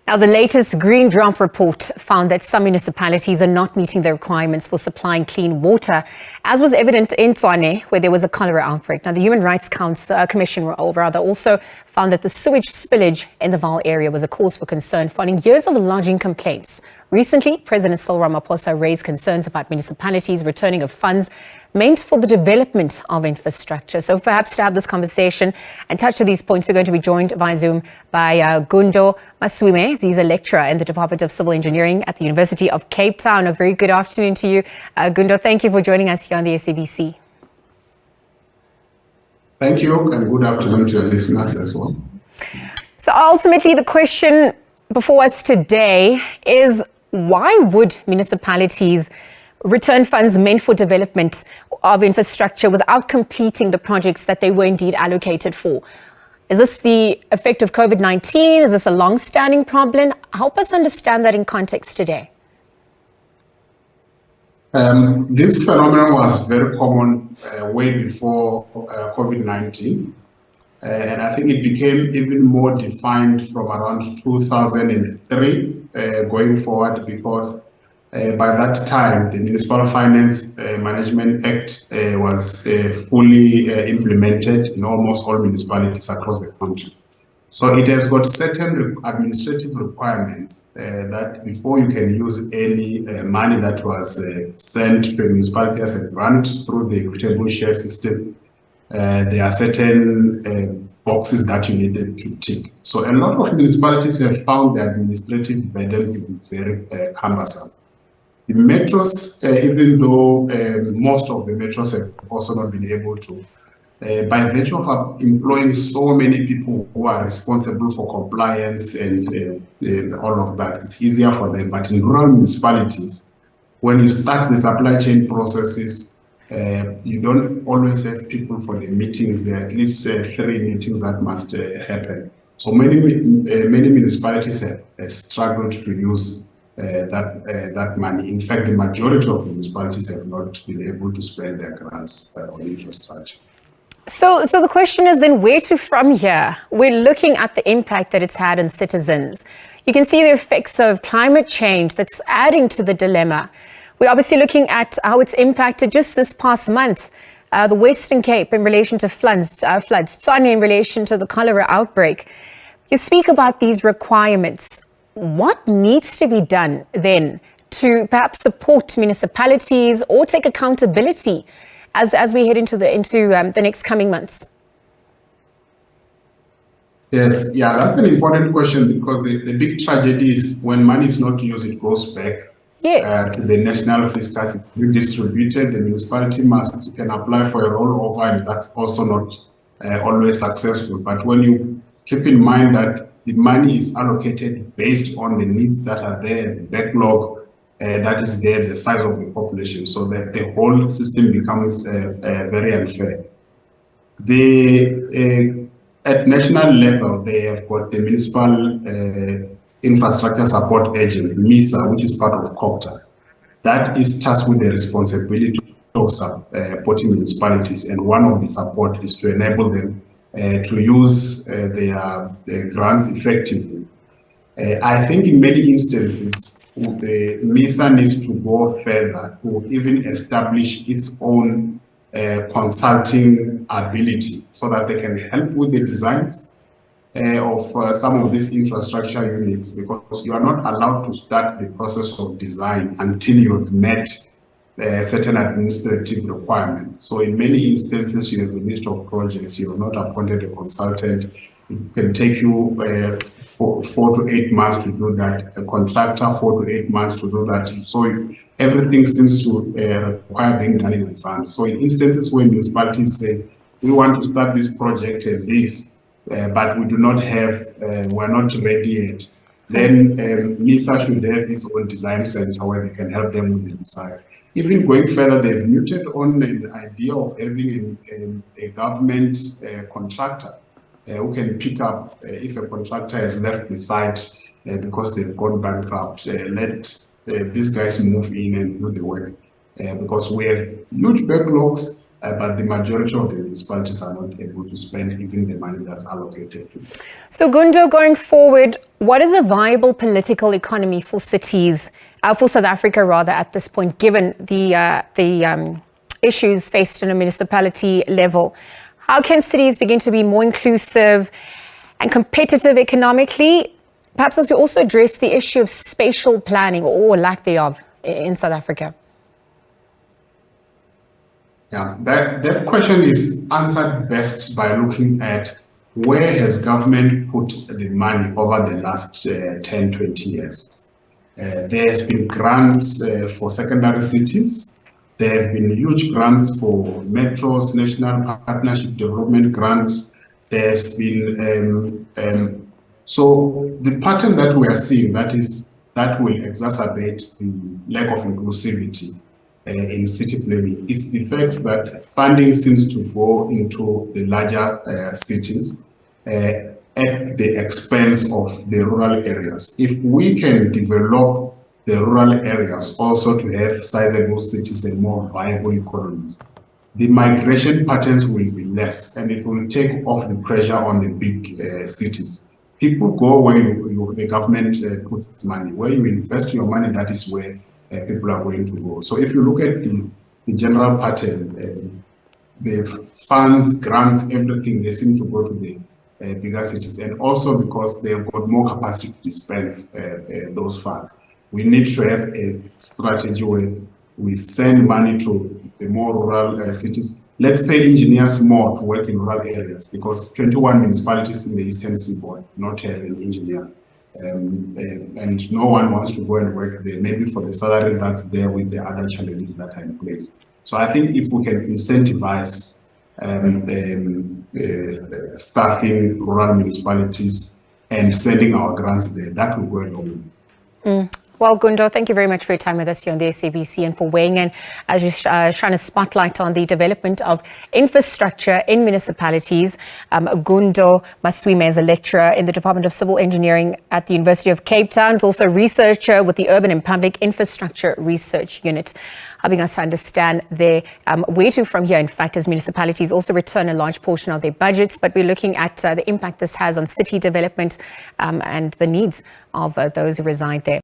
Now, the latest Green Drop report found that some municipalities are not meeting the requirements for supplying clean water, as was evident in Tshwane, where there was a cholera outbreak. Now, the Human Rights Commission also found that the sewage spillage in the Vaal area was a cause for concern following years of lodging complaints. Recently, President Cyril Ramaphosa raised concerns about municipalities returning of funds meant for the development of infrastructure. So perhaps to have this conversation and touch on these points, we're going to be joined via Zoom by Gundo Maswime. He's a lecturer in the Department of Civil Engineering at the University of Cape Town. A very good afternoon to you. Gundo, thank you for joining us here on the SABC. Thank you, and good afternoon to your listeners as well. So ultimately, the question before us today is, why would municipalities return funds meant for development of infrastructure without completing the projects that they were indeed allocated for? Is this the effect of COVID-19? Is this a long-standing problem? Help us understand that in context today. This phenomenon was very common way before COVID-19. And I think it became even more defined from around 2003 going forward, because by that time, the Municipal Finance Management Act was fully implemented in almost all municipalities across the country. So it has got certain administrative requirements that before you can use any money that was sent to a municipality as a grant through the equitable share system, there are certain boxes that you needed to tick. So a lot of municipalities have found the administrative burden to be very cumbersome. The metros, even though most of the metros have also not been able to, by virtue of employing so many people who are responsible for compliance and all of that, it's easier for them. But in rural municipalities, when you start the supply chain processes, you don't always have people for the meetings. There are at least 3 meetings that must happen. So many municipalities have struggled to use that money. In fact, the majority of municipalities have not been able to spend their grants on infrastructure. So the question is then, where to from here? We're looking at the impact that it's had on citizens. You can see the effects of climate change that's adding to the dilemma. We're obviously looking at how it's impacted just this past month, the Western Cape in relation to floods, Tshwane in relation to the cholera outbreak. You speak about these requirements. What needs to be done then to perhaps support municipalities or take accountability as we head into the next coming months? Yes, yeah, that's an important question, because the big tragedy is when money is not used, it goes back to the national fiscus. It's redistributed. The municipality can apply for a rollover, and that's also not always successful. But when you keep in mind that the money is allocated based on the needs that are there, the backlog that is there, the size of the population, so that the whole system becomes very unfair. At national level, they have got the Municipal Infrastructure Support Agent, MISA, which is part of COPTA. That is tasked with the responsibility of supporting municipalities, and one of the support is to enable them to use their grants effectively. I think in many instances, the MISA needs to go further to even establish its own consulting ability, so that they can help with the designs of some of these infrastructure units, because you are not allowed to start the process of design until you've met certain administrative requirements. So in many instances, you have a list of projects, you have not appointed a consultant. It can take you 4 to 8 months to do that, a contractor 4 to 8 months to do that. So everything seems to require being done in advance. So in instances where municipalities say, we want to start this project and this, but we do not have, we're not ready yet, then MISA should have its own design center where they can help them with the design. Even going further, they've muted on an idea of having a government contractor who can pick up if a contractor has left the site because they've gone bankrupt. Let these guys move in and do the work, because we have huge backlogs. but the majority of the municipalities are not able to spend even the money that's allocated to them. So Gundo, going forward, what is a viable political economy for cities, for South Africa rather, at this point, given the issues faced on a municipality level? How can cities begin to be more inclusive and competitive economically? Perhaps as we also address the issue of spatial planning or lack thereof in South Africa. Yeah, that question is answered best by looking at where has government put the money over the last 10, 20 years. There has been grants for secondary cities. There have been huge grants for metros, national partnership development grants. There's been, so the pattern that we are seeing that will exacerbate the lack of inclusivity in city planning is the fact that funding seems to go into the larger cities at the expense of the rural areas. If we can develop the rural areas also to have sizable cities and more viable economies, the migration patterns will be less and it will take off the pressure on the big cities. People go where the government puts money. Where you invest your money, that is where people are going to go. So if you look at the general pattern, the funds, grants, everything, they seem to go to the bigger cities. And also because they've got more capacity to dispense those funds. We need to have a strategy where we send money to the more rural cities. Let's pay engineers more to work in rural areas because 21 municipalities in the Eastern Seaboard not have an engineer. And no one wants to go and work there, maybe for the salary that's there with the other challenges that are in place. So I think if we can incentivize staffing rural municipalities and sending our grants there, that will go a long way. Well, Gundo, thank you very much for your time with us here on the SABC and for weighing in as you're trying to spotlight on the development of infrastructure in municipalities. Gundo Maswime is a lecturer in the Department of Civil Engineering at the University of Cape Town. He's also a researcher with the Urban and Public Infrastructure Research Unit, helping us to understand where to from here, in fact, as municipalities also return a large portion of their budgets. But we're looking at the impact this has on city development and the needs of those who reside there.